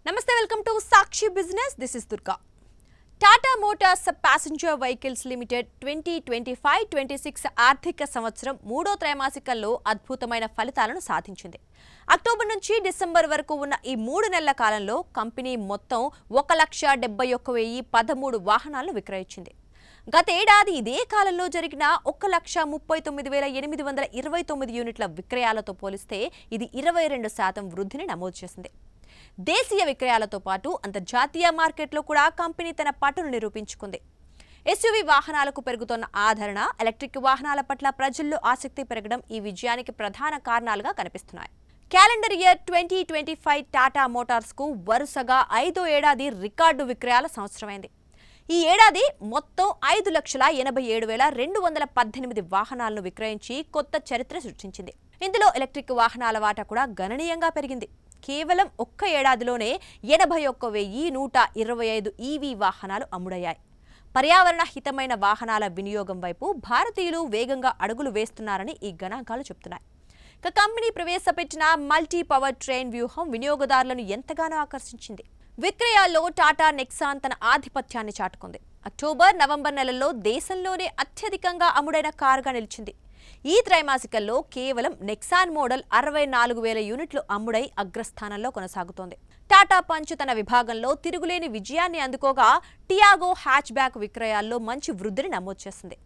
Namaste, welcome to Sakshi Business. This is Durga. Tata Motors Passenger Vehicles Limited 2025-26 ఆర్థిక సంవత్సరం మూడో త్రైమాసికంలో అద్భుతమైన ఫలితాలను సాధించింది. అక్టోబర్ నుంచి డిసెంబర్ వరకు ఉన్న ఈ 3 నెలల కాలంలో కంపెనీ మొత్తం 1,71,013 వాహనాలను విక్రయించింది. గతేడాది ఇదే కాలంలో జరిగిన 1,39,829 యూనిట్ల విక్రయాలతో పోలిస్తే ఇది 22% వృద్ధిని నమోదు చేసింది. దేశీయ విక్రయాలతో పాటు అంతర్జాతీయ మార్కెట్లో కూడా కంపెనీ తన పట్టును నిరూపించుకుంది. ఎస్యూవీ వాహనాలకు పెరుగుతున్న ఆదరణ, ఎలక్ట్రిక్ వాహనాల పట్ల ప్రజల్లో ఆసక్తి పెరగడం ఈ విజయానికి ప్రధాన కారణాలుగా కనిపిస్తున్నాయి. క్యాలెండర్ ఇయర్ 2025 టాటా మోటార్స్కు వరుసగా 5వ ఏడాది రికార్డు విక్రయాల సంవత్సరమైంది. ఈ ఏడాది మొత్తం 5,87,218 వాహనాలను విక్రయించి కొత్త చరిత్ర సృష్టించింది. ఇందులో ఎలక్ట్రిక్ వాహనాల వాటా కూడా గణనీయంగా పెరిగింది. కేవలం ఒక్క ఏడాదిలోనే 81,125 ఈవీ వాహనాలు అమ్ముడయ్యాయి. పర్యావరణ హితమైన వాహనాల వినియోగం వైపు భారతీయులు వేగంగా అడుగులు వేస్తున్నారని ఈ గణాంకాలు చెబుతున్నాయి. కంపెనీ ప్రవేశపెట్టిన మల్టీ పవర్ ట్రైన్ వ్యూహం వినియోగదారులను ఎంతగానో ఆకర్షించింది. విక్రయాల్లో టాటా నెక్సాన్ తన ఆధిపత్యాన్ని చాటుకుంది. అక్టోబర్, నవంబర్ నెలల్లో దేశంలోనే అత్యధికంగా అమ్ముడైన కారుగా నిలిచింది. ఈ త్రైమాసికంలో కేవలం నెక్సాన్ మోడల్ 64,000 యూనిట్లు అమ్ముడై అగ్రస్థానంలో కొనసాగుతోంది. టాటా పంచ్ తన విభాగంలో తిరుగులేని విజయాన్ని అందుకోగా టియాగో హ్యాచ్ బ్యాక్ విక్రయాల్లో మంచి వృద్ధిని నమోదు చేసింది.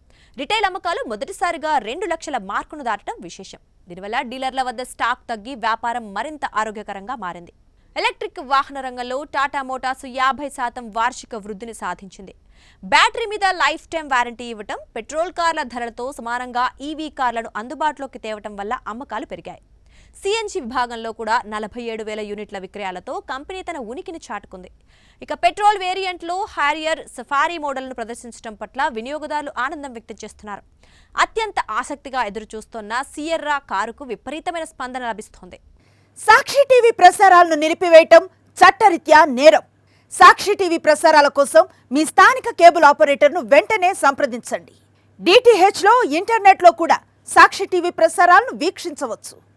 రిటైల్ అమ్మకాలు మొదటిసారిగా 2 లక్షల మార్కును దాటడం విశేషం. దీనివల్ల డీలర్ల వద్ద స్టాక్ తగ్గి వ్యాపారం మరింత ఆరోగ్యకరంగా మారింది. ఎలక్ట్రిక్ వాహన రంగంలో టాటా మోటార్స్ 50% వార్షిక వృద్ధిని సాధించింది. బ్యాటరీ మీద లైఫ్ టైం వారంటీ ఇవ్వటం, పెట్రోల్ కార్ల ధరలతో సమానంగా ఈవీ కార్లను అందుబాటులోకి తేవటం వల్ల అమ్మకాలు పెరిగాయి. సిఎన్జి విభాగంలో కూడా 47,000 యూనిట్ల విక్రయాలతో కంపెనీ తన ఉనికిని చాటుకుంది. ఇక పెట్రోల్ వేరియంట్లో హారియర్, సఫారీ మోడల్ను ప్రదర్శించడం పట్ల వినియోగదారులు ఆనందం వ్యక్తం చేస్తున్నారు. అత్యంత ఆసక్తిగా ఎదురుచూస్తున్న సియర్రా కారుకు విపరీతమైన స్పందన లభిస్తోంది. సాక్షి టీవీ ప్రసారాలను నిలిపివేయటం చట్టరీత్యా నేరం. సాక్షి టీవీ ప్రసారాల కోసం మీ స్థానిక కేబుల్ ఆపరేటర్ను వెంటనే సంప్రదించండి. డిటిహెచ్లో, ఇంటర్నెట్లో కూడా సాక్షి టీవీ ప్రసారాలను వీక్షించవచ్చు.